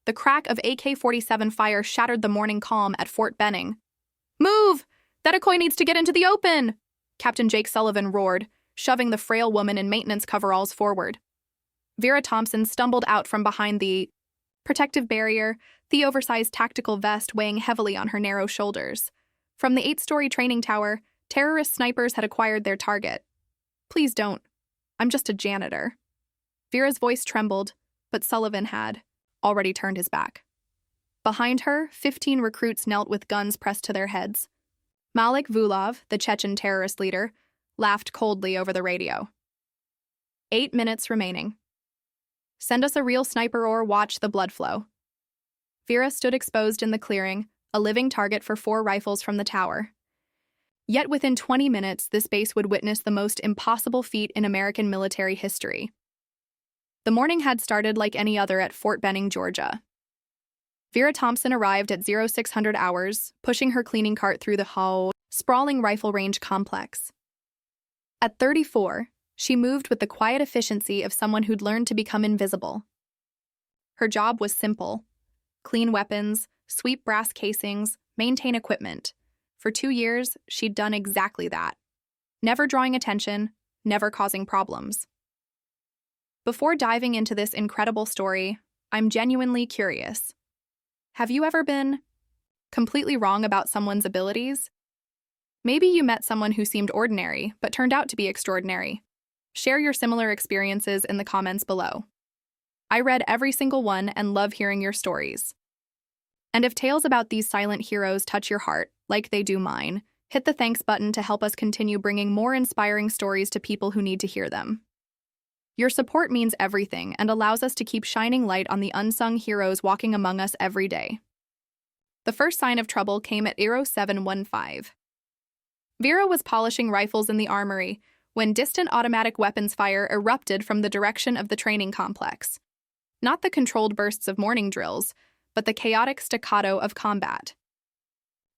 The crack of AK-47 fire shattered the morning calm at Fort Benning. "Move! That Iroquois needs to get into the open!" Captain Jake Sullivan roared, shoving the frail woman in maintenance coveralls forward. Vera Thompson stumbled out from behind the protective barrier, the oversized tactical vest weighing heavily on her narrow shoulders. From the 8-story training tower, terrorist snipers had acquired their target. "Please don't. I'm just a janitor." Vera's voice trembled, but Sullivan had already turned his back. Behind her, 15 recruits knelt with guns pressed to their heads. Malik Vulov, the Chechen terrorist leader, laughed coldly over the radio. 8 minutes remaining. Send us a real sniper or watch the blood flow. Vera stood exposed in the clearing, a living target for 4 rifles from the tower. Yet within 20 minutes, this base would witness the most impossible feat in American military history. The morning had started like any other at Fort Benning, Georgia. Vera Thompson arrived at 0600 hours, pushing her cleaning cart through the sprawling rifle range complex. At 34, she moved with the quiet efficiency of someone who'd learned to become invisible. Her job was simple: clean weapons, sweep brass casings, maintain equipment. For 2 years, she'd done exactly that. Never drawing attention, never causing problems. Before diving into this incredible story, I'm genuinely curious. Have you ever been completely wrong about someone's abilities? Maybe you met someone who seemed ordinary, but turned out to be extraordinary. Share your similar experiences in the comments below. I read every single one and love hearing your stories. And if tales about these silent heroes touch your heart, like they do mine, hit the thanks button to help us continue bringing more inspiring stories to people who need to hear them. Your support means everything and allows us to keep shining light on the unsung heroes walking among us every day. The first sign of trouble came at 0715. Vera was polishing rifles in the armory when distant automatic weapons fire erupted from the direction of the training complex. Not the controlled bursts of morning drills, but the chaotic staccato of combat.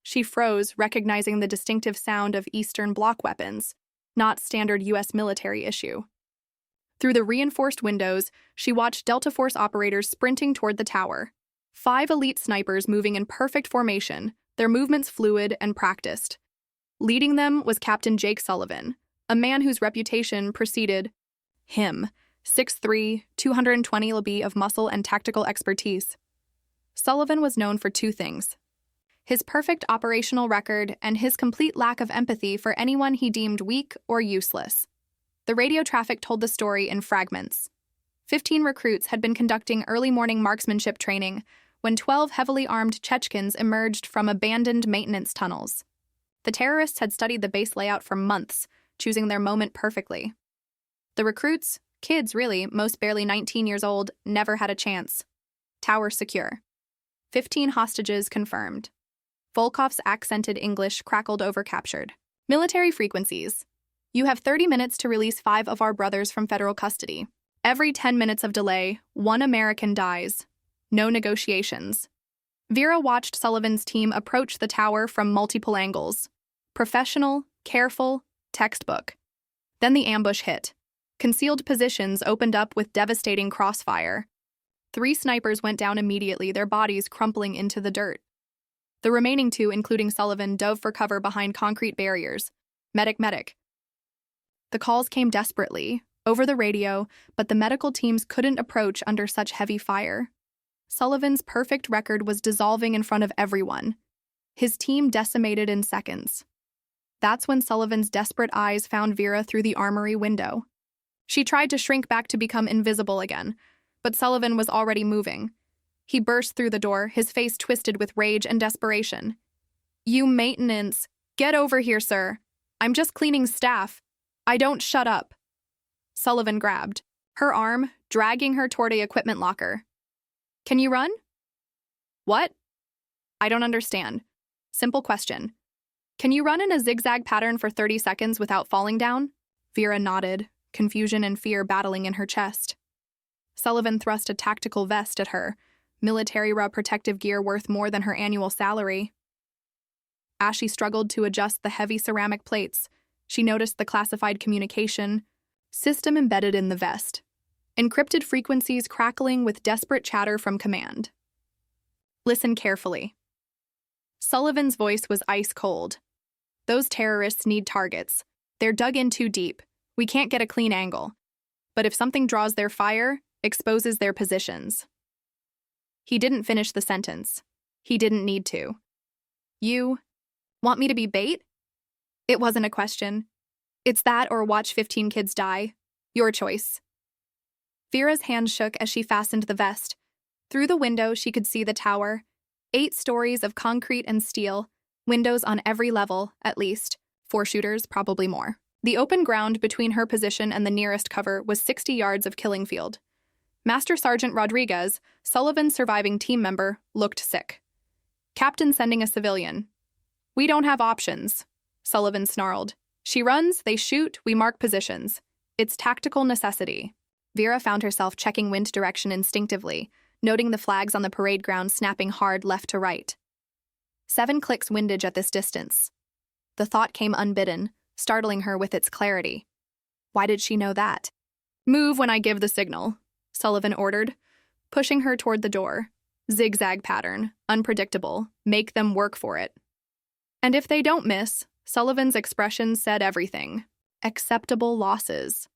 She froze, recognizing the distinctive sound of Eastern Bloc weapons, not standard U.S. military issue. Through the reinforced windows, she watched Delta Force operators sprinting toward the tower. 5 elite snipers moving in perfect formation, their movements fluid and practiced. Leading them was Captain Jake Sullivan, a man whose reputation preceded him, 6'3", 220 lb of muscle and tactical expertise. Sullivan was known for 2 things: his perfect operational record and his complete lack of empathy for anyone he deemed weak or useless. The radio traffic told the story in fragments. 15 recruits had been conducting early morning marksmanship training when 12 heavily armed Chechens emerged from abandoned maintenance tunnels. The terrorists had studied the base layout for months, choosing their moment perfectly. The recruits, kids really, most barely 19 years old, never had a chance. Tower secure. 15 hostages confirmed. Volkov's accented English crackled over captured. Military frequencies. You have 30 minutes to release 5 of our brothers from federal custody. Every 10 minutes of delay, 1 American dies. No negotiations. Vera watched Sullivan's team approach the tower from multiple angles. Professional, careful, textbook. Then the ambush hit. Concealed positions opened up with devastating crossfire. 3 snipers went down immediately, their bodies crumpling into the dirt. The remaining 2, including Sullivan, dove for cover behind concrete barriers. Medic, medic. The calls came desperately, over the radio, but the medical teams couldn't approach under such heavy fire. Sullivan's perfect record was dissolving in front of everyone. His team decimated in seconds. That's when Sullivan's desperate eyes found Vera through the armory window. She tried to shrink back to become invisible again, but Sullivan was already moving. He burst through the door, his face twisted with rage and desperation. "You maintenance! Get over here, sir! I'm just cleaning staff! I don't shut up!" Sullivan grabbed her arm, dragging her toward a equipment locker. "Can you run?" "What?" "I don't understand. Simple question. Can you run in a zigzag pattern for 30 seconds without falling down?" Vera nodded, confusion and fear battling in her chest. Sullivan thrust a tactical vest at her, military-raw protective gear worth more than her annual salary. As she struggled to adjust the heavy ceramic plates, she noticed the classified communication system embedded in the vest. Encrypted frequencies crackling with desperate chatter from command. Listen carefully. Sullivan's voice was ice cold. Those terrorists need targets. They're dug in too deep. We can't get a clean angle. But if something draws their fire, exposes their positions. He didn't finish the sentence. He didn't need to. You want me to be bait? It wasn't a question. It's that or watch 15 kids die. Your choice. Vera's hand shook as she fastened the vest. Through the window, she could see the tower. 8 stories of concrete and steel, windows on every level, at least. 4 shooters, probably more. The open ground between her position and the nearest cover was 60 yards of killing field. Master Sergeant Rodriguez, Sullivan's surviving team member, looked sick. Captain sending a civilian. We don't have options, Sullivan snarled. She runs, they shoot, we mark positions. It's tactical necessity. Vera found herself checking wind direction instinctively, noting the flags on the parade ground snapping hard left to right. 7 clicks windage at this distance. The thought came unbidden, startling her with its clarity. Why did she know that? Move when I give the signal, Sullivan ordered, pushing her toward the door. Zigzag pattern, unpredictable, make them work for it. And if they don't miss, Sullivan's expression said everything. Acceptable losses.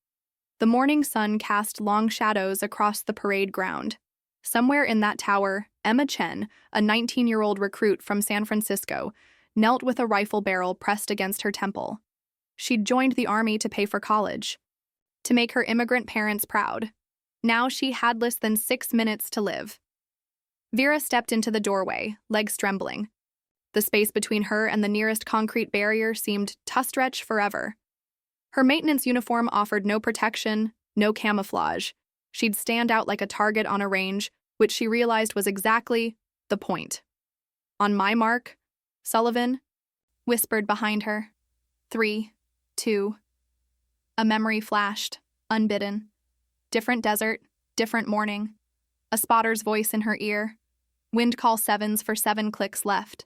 The morning sun cast long shadows across the parade ground. Somewhere in that tower, Emma Chen, a 19-year-old recruit from San Francisco, knelt with a rifle barrel pressed against her temple. She'd joined the army to pay for college, to make her immigrant parents proud. Now she had less than 6 minutes to live. Vera stepped into the doorway, legs trembling. The space between her and the nearest concrete barrier seemed to stretch forever. Her maintenance uniform offered no protection, no camouflage. She'd stand out like a target on a range, which she realized was exactly the point. On my mark, Sullivan whispered behind her. 3, 2. A memory flashed, unbidden. Different desert, different morning. A spotter's voice in her ear. Wind call 7s for 7 clicks left.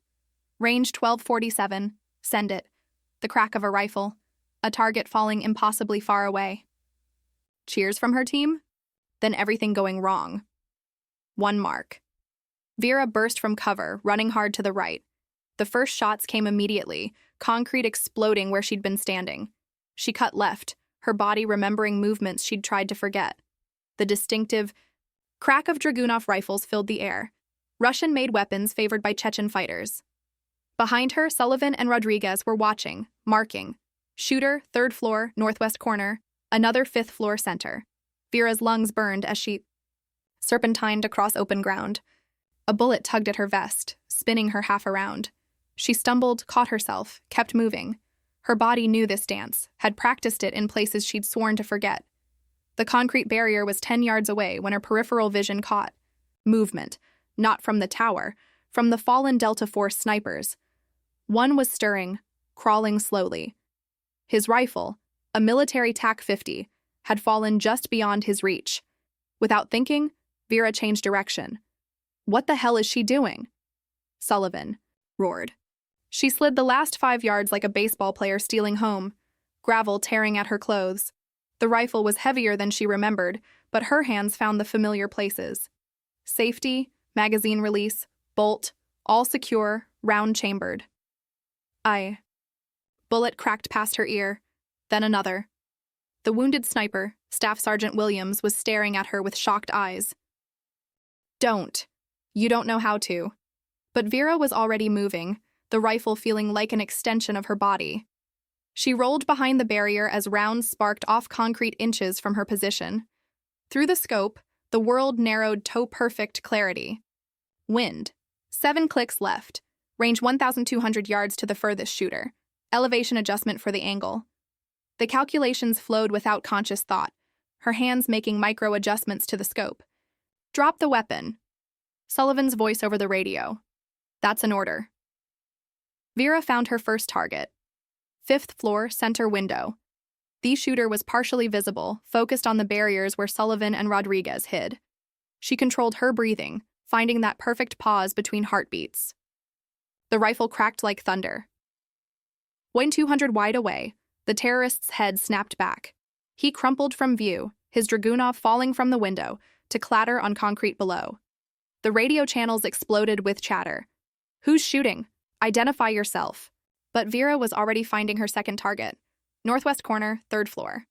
Range 1247, send it. The crack of a rifle. A target falling impossibly far away. Cheers from her team? Then everything going wrong. 1 mark. Vera burst from cover, running hard to the right. The first shots came immediately, concrete exploding where she'd been standing. She cut left, her body remembering movements she'd tried to forget. The distinctive crack of Dragunov rifles filled the air. Russian-made weapons favored by Chechen fighters. Behind her, Sullivan and Rodriguez were watching, marking. Shooter, 3rd floor, northwest corner. Another 5th floor center. Vera's lungs burned as she serpentined across open ground. A bullet tugged at her vest, spinning her half around. She stumbled, caught herself, kept moving. Her body knew this dance, had practiced it in places she'd sworn to forget. The concrete barrier was 10 yards away when her peripheral vision caught movement, not from the tower, from the fallen Delta Force snipers. One was stirring, crawling slowly. His rifle, a military TAC-50, had fallen just beyond his reach. Without thinking, Vera changed direction. What the hell is she doing? Sullivan roared. She slid the last 5 yards like a baseball player stealing home, gravel tearing at her clothes. The rifle was heavier than she remembered, but her hands found the familiar places. Safety, magazine release, bolt, all secure, round-chambered. Bullet cracked past her ear, then another. The wounded sniper, Staff Sergeant Williams, was staring at her with shocked eyes. Don't. You don't know how to. But Vera was already moving, the rifle feeling like an extension of her body. She rolled behind the barrier as rounds sparked off concrete inches from her position. Through the scope, the world narrowed to perfect clarity. Wind. 7 clicks left. Range 1,200 yards to the furthest shooter. Elevation adjustment for the angle. The calculations flowed without conscious thought, her hands making micro-adjustments to the scope. Drop the weapon. Sullivan's voice over the radio. That's an order. Vera found her first target. 5th floor, center window. The shooter was partially visible, focused on the barriers where Sullivan and Rodriguez hid. She controlled her breathing, finding that perfect pause between heartbeats. The rifle cracked like thunder. When 200 wide away, the terrorist's head snapped back. He crumpled from view, his Dragunov falling from the window, to clatter on concrete below. The radio channels exploded with chatter. Who's shooting? Identify yourself. But Vera was already finding her second target. Northwest corner, third floor.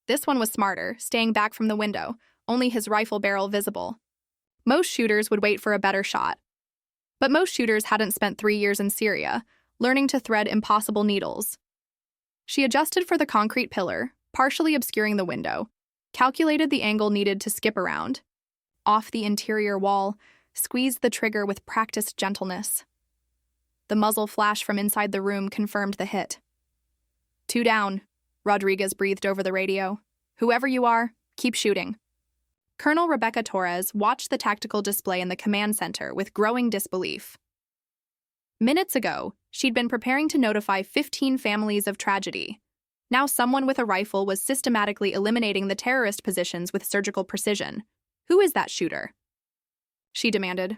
This one was smarter, staying back from the window, only his rifle barrel visible. Most shooters would wait for a better shot. But most shooters hadn't spent 3 years in Syria, learning to thread impossible needles. She adjusted for the concrete pillar, partially obscuring the window, calculated the angle needed to skip around. Off the interior wall, squeezed the trigger with practiced gentleness. The muzzle flash from inside the room confirmed the hit. 2 down, Rodriguez breathed over the radio. Whoever you are, keep shooting. Colonel Rebecca Torres watched the tactical display in the command center with growing disbelief. Minutes ago, she'd been preparing to notify 15 families of tragedy. Now someone with a rifle was systematically eliminating the terrorist positions with surgical precision. Who is that shooter? She demanded.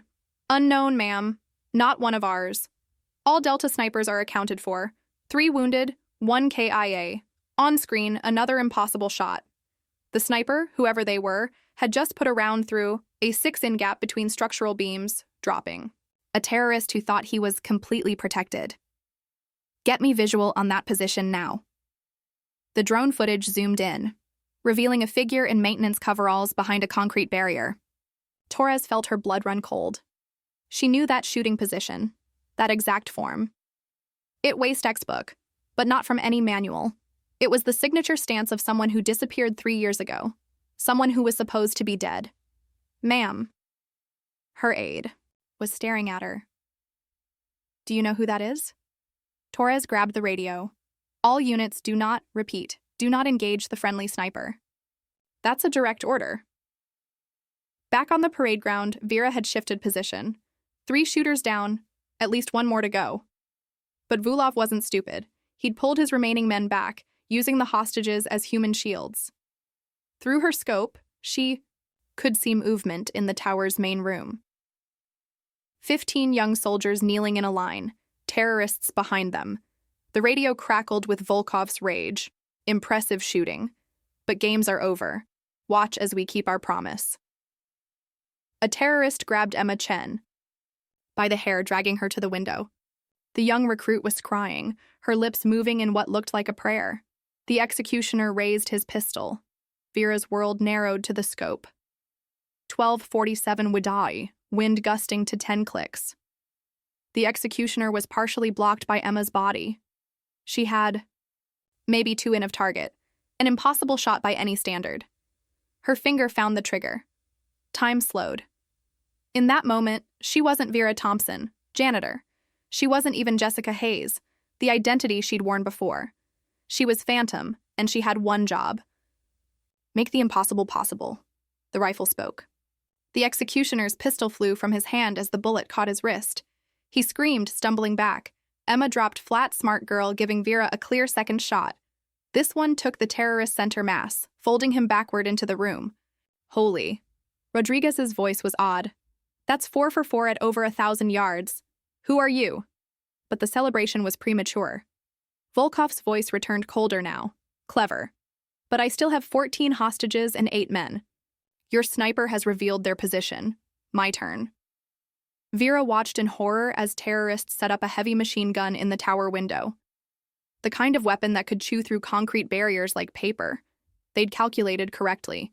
Unknown, ma'am. Not one of ours. All Delta snipers are accounted for. 3 wounded, 1 KIA. On screen, another impossible shot. The sniper, whoever they were, had just put a round through a 6-in gap between structural beams, dropping. A terrorist who thought he was completely protected. Get me visual on that position now. The drone footage zoomed in, revealing a figure in maintenance coveralls behind a concrete barrier. Torres felt her blood run cold. She knew that shooting position, that exact form. It was textbook, but not from any manual. It was the signature stance of someone who disappeared 3 years ago, someone who was supposed to be dead. Ma'am. Her aide was staring at her. Do you know who that is? Torres grabbed the radio. All units do not engage the friendly sniper. That's a direct order. Back on the parade ground, Vera had shifted position. 3 shooters down, at least 1 more to go. But Vulov wasn't stupid. He'd pulled his remaining men back, using the hostages as human shields. Through her scope, she could see movement in the tower's main room. 15 young soldiers kneeling in a line, terrorists behind them. The radio crackled with Volkov's rage. Impressive shooting. But games are over. Watch as we keep our promise. A terrorist grabbed Emma Chen by the hair, dragging her to the window. The young recruit was crying, her lips moving in what looked like a prayer. The executioner raised his pistol. Vera's world narrowed to the scope. 12:47 Wadai, wind gusting to 10 clicks. The executioner was partially blocked by Emma's body. She had maybe 2 in of target, an impossible shot by any standard. Her finger found the trigger. Time slowed. In that moment, she wasn't Vera Thompson, janitor. She wasn't even Jessica Hayes, the identity she'd worn before. She was Phantom, and she had one job. Make the impossible possible, the rifle spoke. The executioner's pistol flew from his hand as the bullet caught his wrist. He screamed, stumbling back. Emma dropped flat, smart girl, giving Vera a clear second shot. This one took the terrorist center mass, folding him backward into the room. Holy. Rodriguez's voice was odd. That's 4 for 4 at over 1,000 yards. Who are you? But the celebration was premature. Volkov's voice returned colder now. Clever. But I still have 14 hostages and 8 men. Your sniper has revealed their position. My turn. Vera watched in horror as terrorists set up a heavy machine gun in the tower window. The kind of weapon that could chew through concrete barriers like paper. They'd calculated correctly.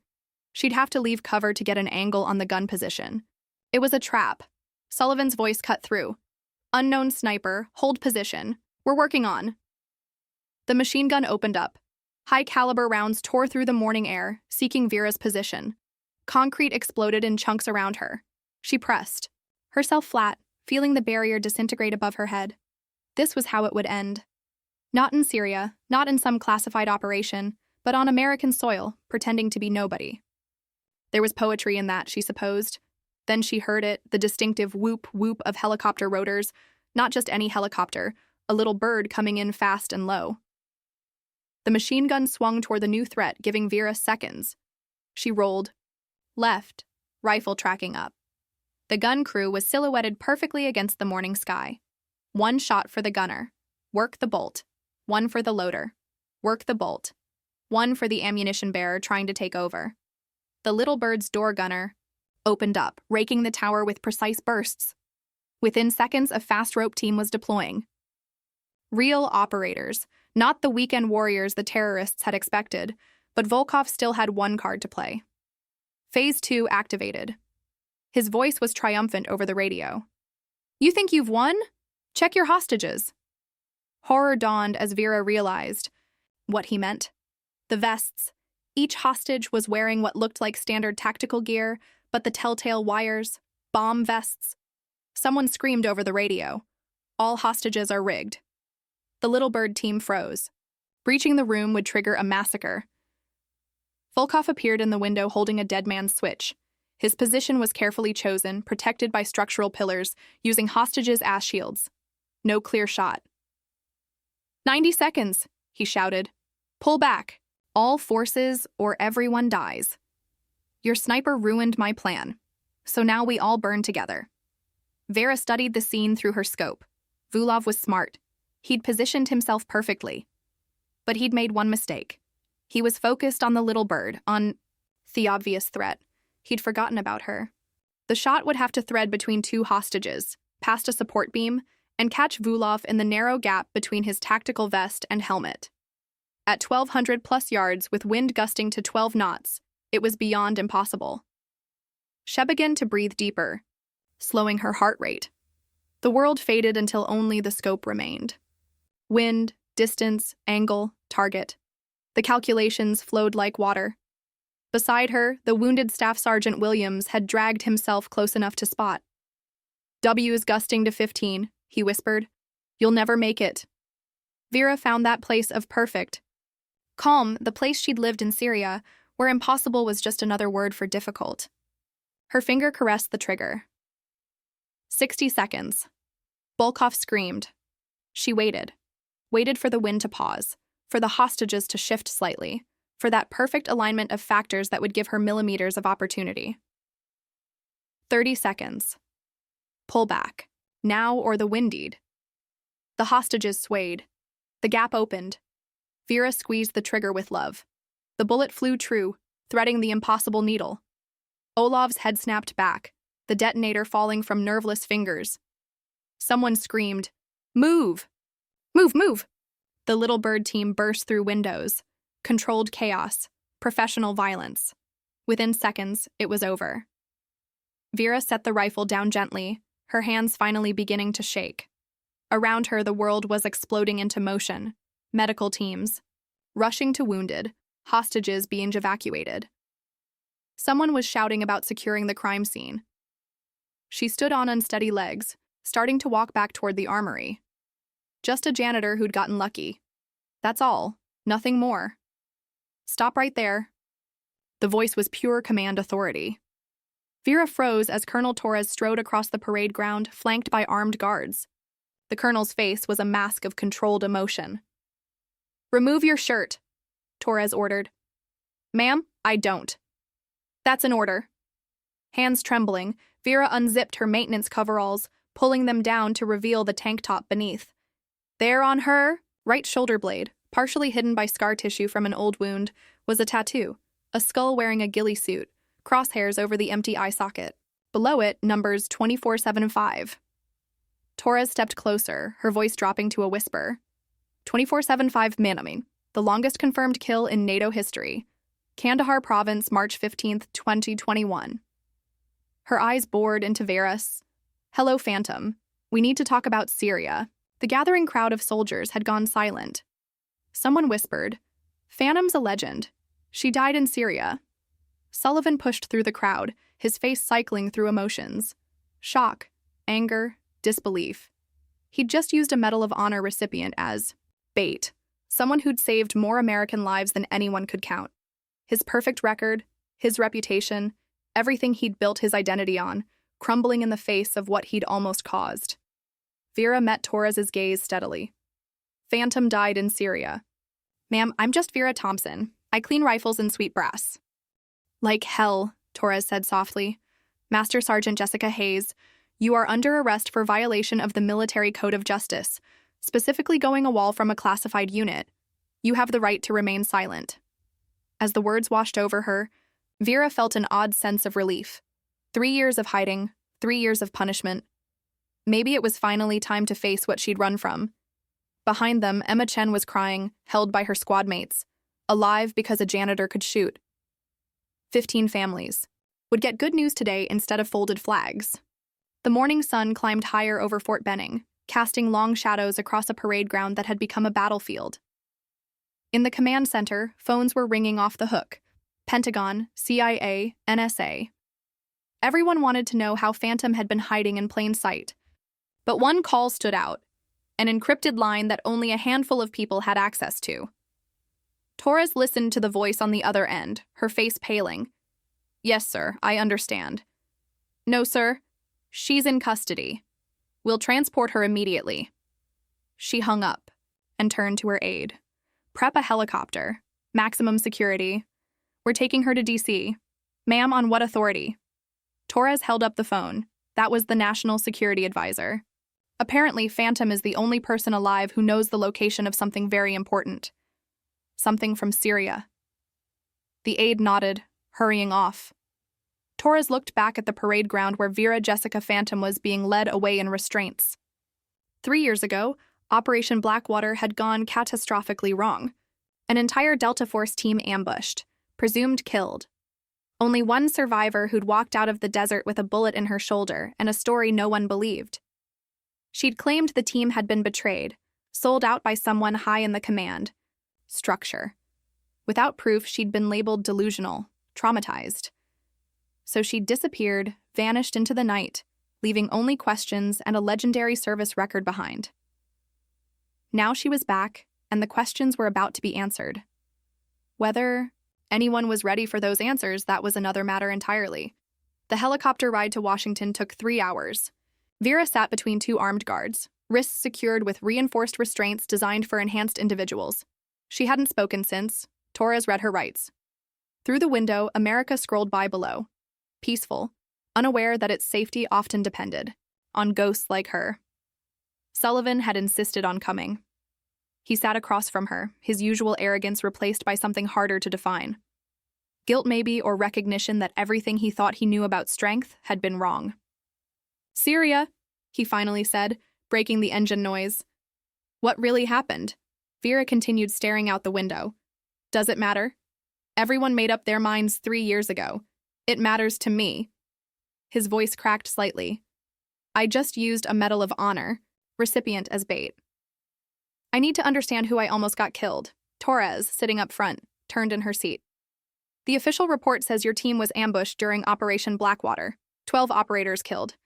She'd have to leave cover to get an angle on the gun position. It was a trap. Sullivan's voice cut through. Unknown sniper, hold position. We're working on. The machine gun opened up. High-caliber rounds tore through the morning air, seeking Vera's position. Concrete exploded in chunks around her. She pressed, herself flat, feeling the barrier disintegrate above her head. This was how it would end. Not in Syria, not in some classified operation, but on American soil, pretending to be nobody. There was poetry in that, she supposed. Then she heard it, the distinctive whoop-whoop of helicopter rotors, not just any helicopter, a little bird coming in fast and low. The machine gun swung toward the new threat, giving Vera seconds. She rolled. Left, rifle tracking up. The gun crew was silhouetted perfectly against the morning sky. 1 shot for the gunner. Work the bolt. 1 for the loader. Work the bolt. 1 for the ammunition bearer trying to take over. The little bird's door gunner. opened up, raking the tower with precise bursts. Within seconds, a fast rope team was deploying. Real operators, not the weekend warriors the terrorists had expected, but Volkov still had one card to play. Phase 2 activated. His voice was triumphant over the radio. "You think you've won? Check your hostages." Horror dawned as Vera realized what he meant. The vests. Each hostage was wearing what looked like standard tactical gear, but the telltale wires, bomb vests. Someone screamed over the radio. "All hostages are rigged." The Little Bird team froze. Breaching the room would trigger a massacre. Volkov appeared in the window holding a dead man's switch. His position was carefully chosen, protected by structural pillars, using hostages as shields. No clear shot. 90 seconds, he shouted. "Pull back. All forces or everyone dies." "Your sniper ruined my plan. So now we all burn together." Vera studied the scene through her scope. Vulov was smart. He'd positioned himself perfectly. But he'd made one mistake. He was focused on the Little Bird, on the obvious threat. He'd forgotten about her. The shot would have to thread between two hostages, past a support beam, and catch Vulov in the narrow gap between his tactical vest and helmet. At 1,200+ yards, with wind gusting to 12 knots, it was beyond impossible. She began to breathe deeper, slowing her heart rate. The world faded until only the scope remained. Wind, distance, angle, target. The calculations flowed like water. Beside her, the wounded Staff Sergeant Williams had dragged himself close enough to spot. "W is gusting to 15, he whispered. "You'll never make it." Vera found that place of perfect calm, the place she'd lived in Syria, where impossible was just another word for difficult. Her finger caressed the trigger. 60 seconds. Volkov screamed. She waited for the wind to pause, for the hostages to shift slightly, for that perfect alignment of factors that would give her millimeters of opportunity. 30 seconds. Pull back, now or the windied. The hostages swayed. The gap opened. Vera squeezed the trigger with love. The bullet flew true, threading the impossible needle. Olav's head snapped back, the detonator falling from nerveless fingers. Someone screamed, "Move! Move, move!" The Little Bird team burst through windows. Controlled chaos, professional violence. Within seconds, it was over. Vera set the rifle down gently, her hands finally beginning to shake. Around her, the world was exploding into motion. Medical teams, rushing to wounded, hostages being evacuated. Someone was shouting about securing the crime scene. She stood on unsteady legs, starting to walk back toward the armory. Just a janitor who'd gotten lucky. That's all, nothing more. "Stop right there." The voice was pure command authority. Vera froze as Colonel Torres strode across the parade ground, flanked by armed guards. The colonel's face was a mask of controlled emotion. "Remove your shirt," Torres ordered. "Ma'am, I don't." "That's an order." Hands trembling, Vera unzipped her maintenance coveralls, pulling them down to reveal the tank top beneath. There on her right shoulder blade, partially hidden by scar tissue from an old wound, was a tattoo, a skull wearing a ghillie suit, crosshairs over the empty eye socket. Below it, numbers 2475. Torres stepped closer, her voice dropping to a whisper. 2475 Manaming, the longest confirmed kill in NATO history. Kandahar Province, March 15, 2021. Her eyes bored into Vera's. "Hello, Phantom. We need to talk about Syria." The gathering crowd of soldiers had gone silent. Someone whispered, "Phantom's a legend. She died in Syria." Sullivan pushed through the crowd, his face cycling through emotions. Shock, anger, disbelief. He'd just used a Medal of Honor recipient as bait, someone who'd saved more American lives than anyone could count. His perfect record, his reputation, everything he'd built his identity on, crumbling in the face of what he'd almost caused. Vera met Torres's gaze steadily. "Phantom died in Syria." "Ma'am, I'm just Vera Thompson. I clean rifles and sweep brass." "Like hell," Torres said softly. "Master Sergeant Jessica Hayes, you are under arrest for violation of the Military Code of Justice, specifically going a wall from a classified unit. You have the right to remain silent." As the words washed over her, Vera felt an odd sense of relief. 3 years of hiding, 3 years of punishment. Maybe it was finally time to face what she'd run from. Behind them, Emma Chen was crying, held by her squad mates, alive because a janitor could shoot. 15 families would get good news today instead of folded flags. The morning sun climbed higher over Fort Benning, casting long shadows across a parade ground that had become a battlefield. In the command center, phones were ringing off the hook. Pentagon, CIA, NSA. Everyone wanted to know how Phantom had been hiding in plain sight. But one call stood out, an encrypted line that only a handful of people had access to. Torres listened to the voice on the other end, her face paling. "Yes, sir, I understand." "No, sir. She's in custody. We'll transport her immediately." She hung up and turned to her aide. "Prep a helicopter. Maximum security. We're taking her to D.C. Ma'am, on what authority?" Torres held up the phone. That was the National Security Advisor. Apparently, Phantom is the only person alive who knows the location of something very important. Something from Syria. The aide nodded, hurrying off. Torres looked back at the parade ground where Vera Jessica Phantom was being led away in restraints. 3 years ago, Operation Blackwater had gone catastrophically wrong. An entire Delta Force team ambushed, presumed killed. Only one survivor who'd walked out of the desert with a bullet in her shoulder and a story no one believed. She'd claimed the team had been betrayed, sold out by someone high in the command structure. Without proof, she'd been labeled delusional, traumatized. So she'd disappeared, vanished into the night, leaving only questions and a legendary service record behind. Now she was back, and the questions were about to be answered. Whether anyone was ready for those answers, that was another matter entirely. The helicopter ride to Washington took 3 hours. Vera sat between 2 armed guards, wrists secured with reinforced restraints designed for enhanced individuals. She hadn't spoken since. Torres read her rights. Through the window, America scrolled by below. Peaceful, unaware that its safety often depended on ghosts like her. Sullivan had insisted on coming. He sat across from her, his usual arrogance replaced by something harder to define. Guilt maybe, or recognition that everything he thought he knew about strength had been wrong. "Syria," he finally said, breaking the engine noise. "What really happened?" Vera continued staring out the window. "Does it matter? Everyone made up their minds 3 years ago. It matters to me." His voice cracked slightly. "I just used a Medal of Honor recipient as bait. I need to understand who I almost got killed." Torres, sitting up front, turned in her seat. "The official report says your team was ambushed during Operation Blackwater. 12 operators killed.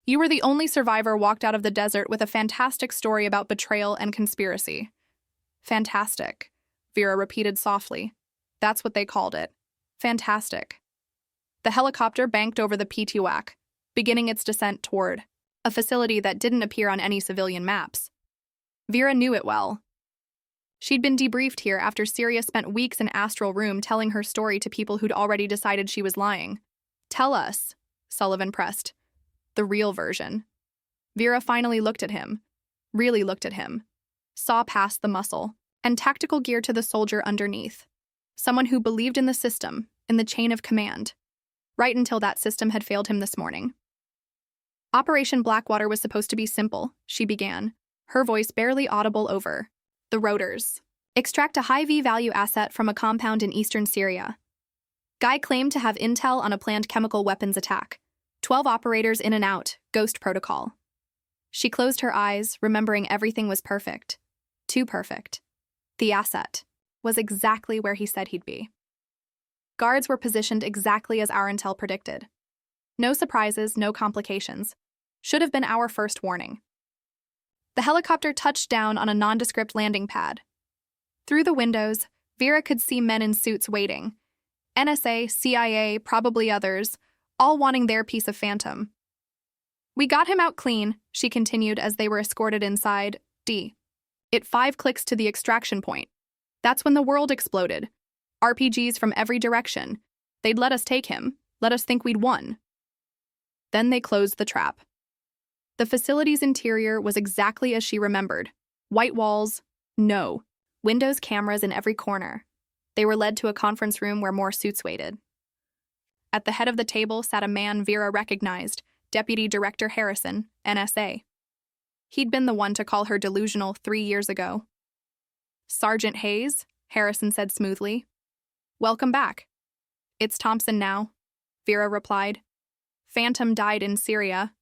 You were the only survivor walked out of the desert with a fantastic story about betrayal and conspiracy." "Fantastic," Vera repeated softly. "That's what they called it. Fantastic." The helicopter banked over the PTWAC, beginning its descent toward a facility that didn't appear on any civilian maps. Vera knew it well. She'd been debriefed here after Syria spent weeks in Astral Room telling her story to people who'd already decided she was lying. "Tell us," Sullivan pressed. "The real version." Vera finally looked at him, really looked at him, saw past the muscle, and tactical gear to the soldier underneath. Someone who believed in the system, in the chain of command, right until that system had failed him this morning. "Operation Blackwater was supposed to be simple," she began, her voice barely audible over the rotors. "Extract a high V-value asset from a compound in eastern Syria. Guy claimed to have intel on a planned chemical weapons attack. 12 operators in and out, ghost protocol." She closed her eyes, remembering everything was perfect. Too perfect. The asset was exactly where he said he'd be. Guards were positioned exactly as our intel predicted. No surprises, no complications. Should have been our first warning. The helicopter touched down on a nondescript landing pad. Through the windows, Vera could see men in suits waiting. NSA, CIA, probably others, all wanting their piece of Phantom. "We got him out clean," she continued as they were escorted inside. It 5 clicks to the extraction point. That's when the world exploded. RPGs from every direction. They'd let us take him, let us think we'd won. Then they closed the trap. The facility's interior was exactly as she remembered. White walls, no. Windows, cameras in every corner. They were led to a conference room where more suits waited. At the head of the table sat a man Vera recognized, Deputy Director Harrison, NSA. He'd been the one to call her delusional 3 years ago. "Sergeant Hayes," Harrison said smoothly. "Welcome back." "It's Thompson now," Vera replied. "Phantom died in Syria.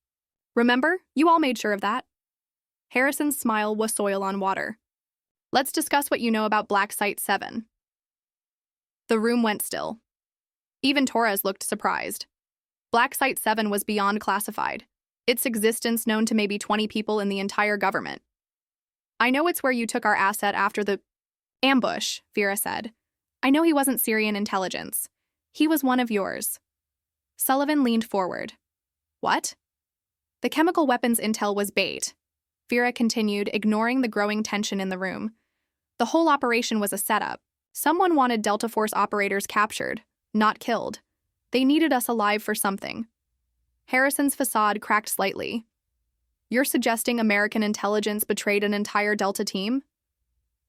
Remember? You all made sure of that." Harrison's smile was soil on water. "Let's discuss what you know about Black Site 7. The room went still. Even Torres looked surprised. Black Site 7 was beyond classified, its existence known to maybe 20 people in the entire government. "I know it's where you took our asset after the ambush," Vera said. "I know he wasn't Syrian intelligence. He was one of yours." Sullivan leaned forward. "What?" "The chemical weapons intel was bait," Vera continued, ignoring the growing tension in the room. "The whole operation was a setup. Someone wanted Delta Force operators captured, not killed. They needed us alive for something." Harrison's facade cracked slightly. "You're suggesting American intelligence betrayed an entire Delta team?"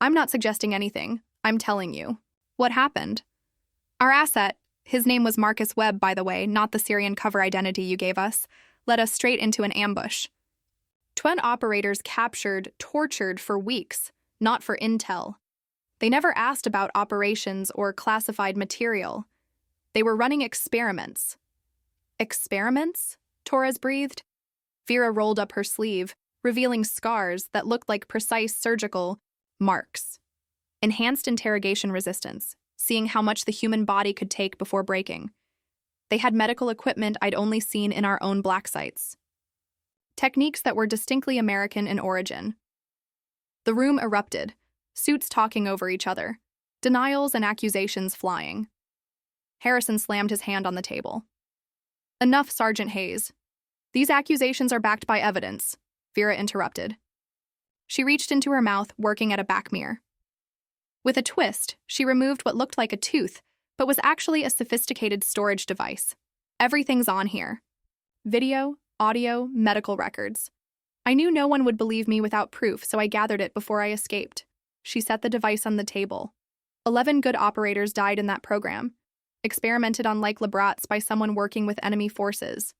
"I'm not suggesting anything. I'm telling you. What happened? Our asset, his name was Marcus Webb, by the way, not the Syrian cover identity you gave us, led us straight into an ambush. 20 operators captured, tortured for weeks, not for intel. They never asked about operations or classified material. They were running experiments." "Experiments?" Torres breathed. Vera rolled up her sleeve, revealing scars that looked like precise surgical marks. Enhanced interrogation resistance, seeing how much the human body could take before breaking. They had medical equipment I'd only seen in our own black sites. Techniques that were distinctly American in origin. The room erupted, suits talking over each other, denials and accusations flying. Harrison slammed his hand on the table. "Enough, Sergeant Hayes. These accusations are backed by evidence," Vera interrupted. She reached into her mouth, working at a back mirror. With a twist, she removed what looked like a tooth, but was actually a sophisticated storage device. "Everything's on here. Video, audio, medical records. I knew no one would believe me without proof, so I gathered it before I escaped." She set the device on the table. 11 good operators died in that program, experimented on like Labrats by someone working with enemy forces.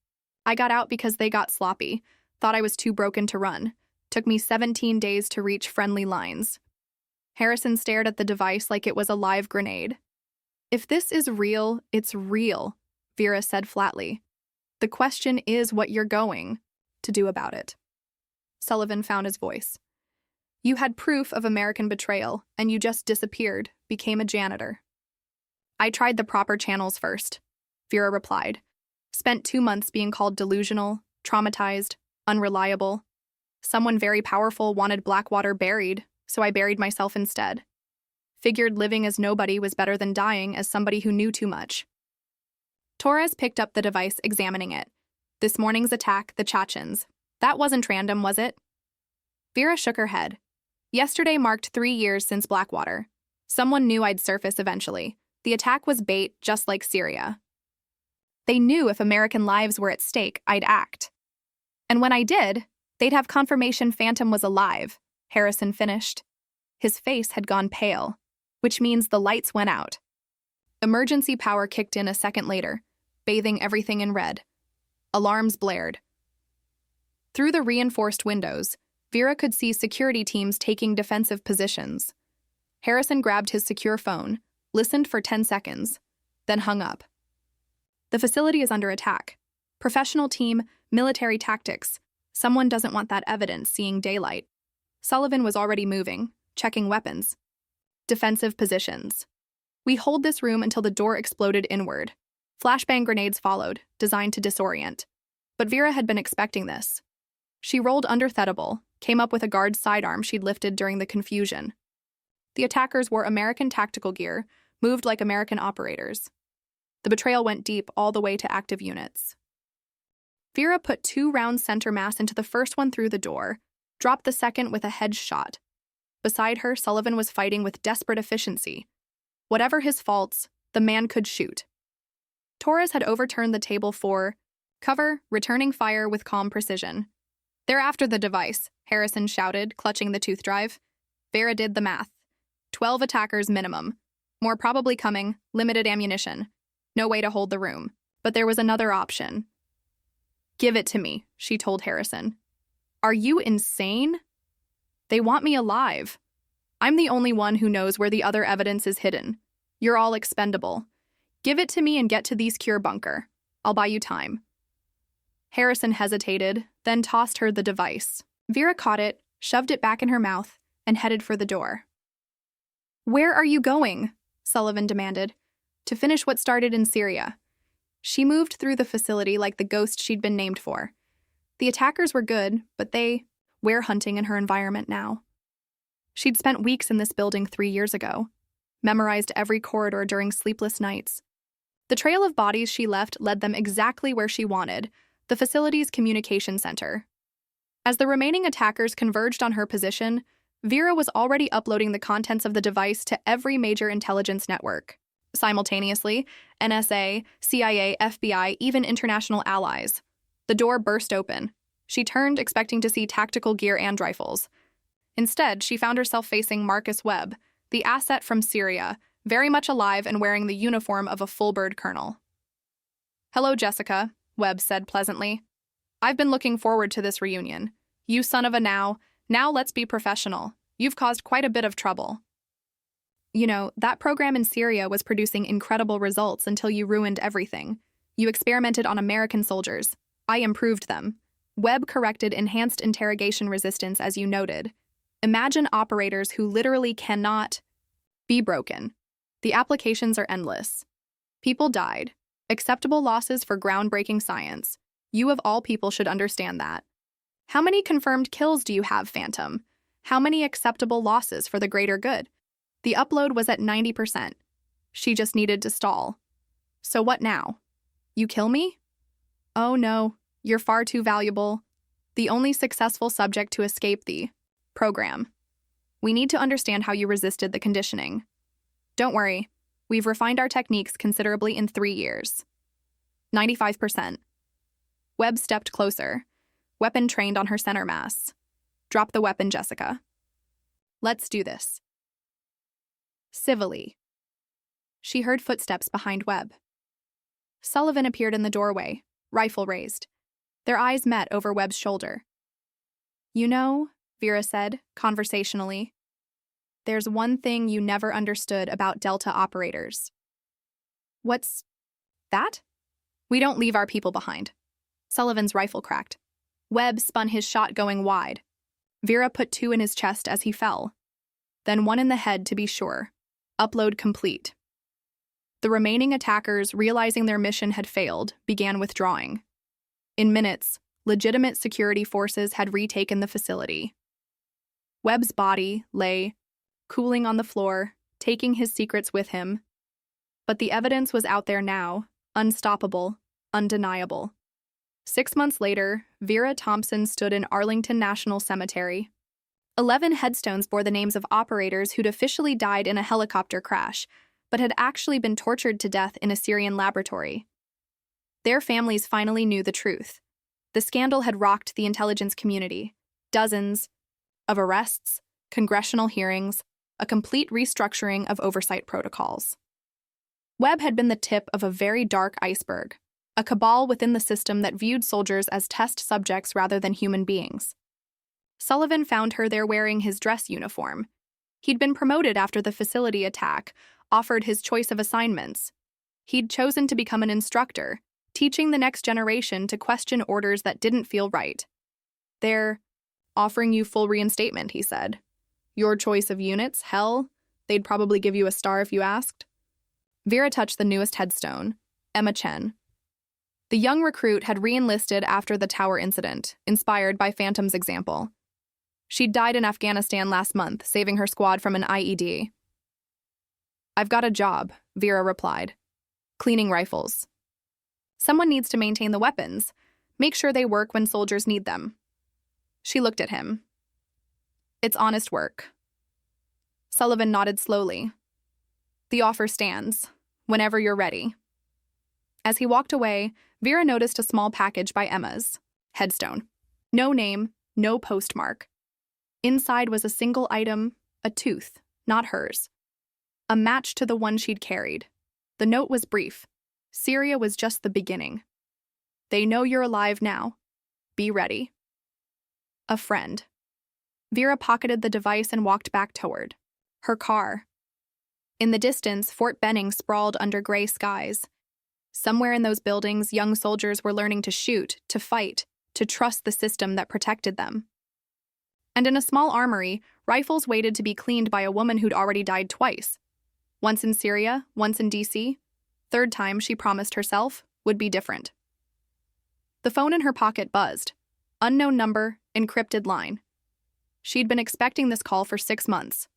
I got out because they got sloppy, thought I was too broken to run. Took me 17 days to reach friendly lines. Harrison stared at the device like it was a live grenade. "If this is real, it's real," Vera said flatly. "The question is what you're going to do about it." Sullivan found his voice. "You had proof of American betrayal, and you just disappeared, became a janitor." "I tried the proper channels first," Vera replied. "Spent 2 months being called delusional, traumatized, unreliable. Someone very powerful wanted Blackwater buried, so I buried myself instead. Figured living as nobody was better than dying as somebody who knew too much." Torres picked up the device, examining it. "This morning's attack, the Chechens. That wasn't random, was it?" Vera shook her head. "Yesterday marked 3 years since Blackwater. Someone knew I'd surface eventually. The attack was bait, just like Syria. They knew if American lives were at stake, I'd act. And when I did, they'd have confirmation Phantom was alive," Harrison finished. His face had gone pale, which means the lights went out. Emergency power kicked in a second later, bathing everything in red. Alarms blared. Through the reinforced windows, Vera could see security teams taking defensive positions. Harrison grabbed his secure phone, listened for 10 seconds, then hung up. "The facility is under attack. Professional team, military tactics. Someone doesn't want that evidence seeing daylight." Sullivan was already moving, checking weapons. "Defensive positions. We hold this room until the door exploded inward." Flashbang grenades followed, designed to disorient. But Vera had been expecting this. She rolled underthetable, came up with a guard's sidearm she'd lifted during the confusion. The attackers wore American tactical gear, moved like American operators. The betrayal went deep all the way to active units. Vera put 2 rounds center mass into the first one through the door, dropped the second with a hedge shot. Beside her, Sullivan was fighting with desperate efficiency. Whatever his faults, the man could shoot. Torres had overturned the table for cover, returning fire with calm precision. "They're after the device," Harrison shouted, clutching the tooth drive. Vera did the math. 12 attackers minimum. More probably coming, limited ammunition. No way to hold the room. But there was another option. Give it to me, she told Harrison. Are you insane? They want me alive. I'm the only one who knows where the other evidence is hidden. You're all expendable. Give it to me and get to the secure bunker. I'll buy you time. Harrison hesitated, then tossed her the device. Vera caught it, shoved it back in her mouth, and headed for the door. Where are you going? Sullivan demanded. To finish what started in Syria. She moved through the facility like the ghost she'd been named for. The attackers were good, but they were hunting in her environment now. She'd spent weeks in this building 3 years ago, memorized every corridor during sleepless nights. The trail of bodies she left led them exactly where she wanted, the facility's communication center. As the remaining attackers converged on her position, Vera was already uploading the contents of the device to every major intelligence network. Simultaneously, NSA, CIA, FBI, even international allies. The door burst open. She turned, expecting to see tactical gear and rifles. Instead, she found herself facing Marcus Webb, the asset from Syria, very much alive and wearing the uniform of a full-bird colonel. Hello, Jessica, Webb said pleasantly. I've been looking forward to this reunion. You son of a now let's be professional. You've caused quite a bit of trouble. You know, that program in Syria was producing incredible results until you ruined everything. You experimented on American soldiers. I improved them. Webb corrected enhanced interrogation resistance, as you noted. Imagine operators who literally cannot be broken. The applications are endless. People died. Acceptable losses for groundbreaking science. You of all people should understand that. How many confirmed kills do you have, Phantom? How many acceptable losses for the greater good? The upload was at 90%. She just needed to stall. So what now? You kill me? Oh no, you're far too valuable. The only successful subject to escape the program. We need to understand how you resisted the conditioning. Don't worry, we've refined our techniques considerably in 3 years. 95%. Webb stepped closer, weapon trained on her center mass. Drop the weapon, Jessica. Let's do this. Civilly. She heard footsteps behind Webb. Sullivan appeared in the doorway, rifle raised. Their eyes met over Webb's shoulder. You know, Vera said, conversationally, there's one thing you never understood about Delta operators. What's that? We don't leave our people behind. Sullivan's rifle cracked. Webb spun his shot going wide. Vera put 2 in his chest as he fell. Then 1 in the head to be sure. Upload complete. The remaining attackers, realizing their mission had failed, began withdrawing. In minutes, legitimate security forces had retaken the facility. Webb's body lay, cooling on the floor, taking his secrets with him. But the evidence was out there now, unstoppable, undeniable. 6 months later, Vera Thompson stood in Arlington National Cemetery. 11 headstones bore the names of operators who'd officially died in a helicopter crash, but had actually been tortured to death in a Syrian laboratory. Their families finally knew the truth. The scandal had rocked the intelligence community. Dozens of arrests, congressional hearings, a complete restructuring of oversight protocols. Webb had been the tip of a very dark iceberg, a cabal within the system that viewed soldiers as test subjects rather than human beings. Sullivan found her there wearing his dress uniform. He'd been promoted after the facility attack, offered his choice of assignments. He'd chosen to become an instructor, teaching the next generation to question orders that didn't feel right. They're offering you full reinstatement, he said. Your choice of units, hell, they'd probably give you a star if you asked. Vera touched the newest headstone, Emma Chen. The young recruit had re-enlisted after the tower incident, inspired by Phantom's example. She'd died in Afghanistan last month, saving her squad from an IED. I've got a job, Vera replied. Cleaning rifles. Someone needs to maintain the weapons, make sure they work when soldiers need them. She looked at him. It's honest work. Sullivan nodded slowly. The offer stands, whenever you're ready. As he walked away, Vera noticed a small package by Emma's headstone. No name, no postmark. Inside was a single item, a tooth, not hers. A match to the one she'd carried. The note was brief. Syria was just the beginning. They know you're alive now. Be ready. A friend. Vera pocketed the device and walked back toward her car. In the distance, Fort Benning sprawled under gray skies. Somewhere in those buildings, young soldiers were learning to shoot, to fight, to trust the system that protected them. And in a small armory, rifles waited to be cleaned by a woman who'd already died twice. Once in Syria, once in DC. Third time, she promised herself, would be different. The phone in her pocket buzzed. Unknown number, encrypted line. She'd been expecting this call for 6 months.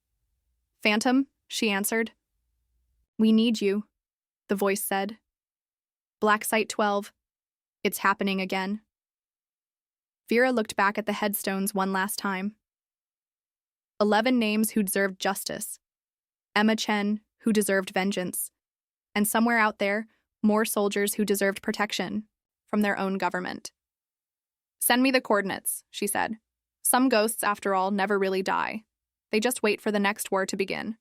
Phantom, she answered. We need you, the voice said. Black Site 12. It's happening again. Vera looked back at the headstones one last time. 11 names who deserved justice. Emma Chen, who deserved vengeance. And somewhere out there, more soldiers who deserved protection from their own government. Send me the coordinates, she said. Some ghosts, after all, never really die. They just wait for the next war to begin.